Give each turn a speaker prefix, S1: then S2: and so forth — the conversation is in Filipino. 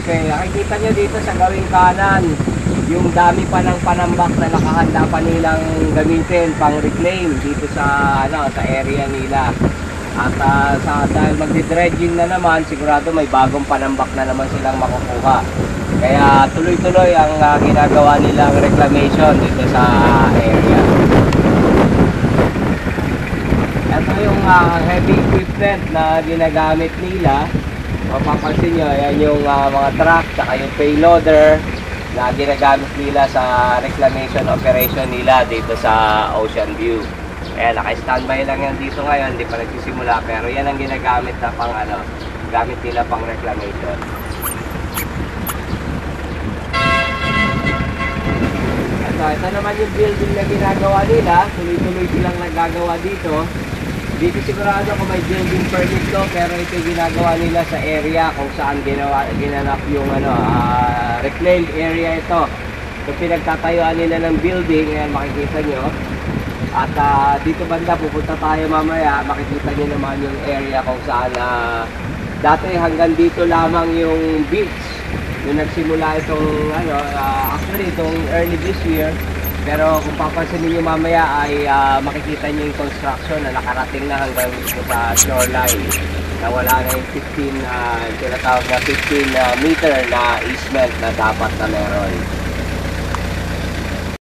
S1: Okay, nakikita nyo dito sa gawing kanan, yung dami pa ng panambak na nakahanda pa nilang gamitin pang reclaim dito sa sa area nila. At dahil magdi-dredging na naman, sigurado may bagong panambak na naman silang makukuha. Kaya tuloy-tuloy ang ginagawa nilang reclamation dito sa area. Ito yung heavy equipment na ginagamit nila. Mapapansin nyo, yan yung mga truck, saka yung payloader na ginagamit nila sa reclamation operation nila dito sa Ocean View. Ayan, naka-standby lang yan dito ngayon, hindi pa nagsisimula, pero yan ang ginagamit na pang gamit nila pang reclamation. Ito naman yung building na ginagawa nila, tuloy-tuloy silang nagagawa dito. Dito sigurado kung may building permit to, pero ito yung ginagawa nila sa area kung saan ginanap yung reclaimed area ito. Kung pinagtatayuan nila ng building, ayan makikita nyo. At dito banda pupunta tayo mamaya, makikita nyo naman yung area kung saan dati hanggang dito lamang yung beach. Yung nagsimula itong actually itong early this year. Pero kung papansin niyo mamaya ay makikita niyo yung construction na nakarating na hanggang sa shoreline. Na wala na yung 15 tinatawag na 15 meter na easement na dapat na meron.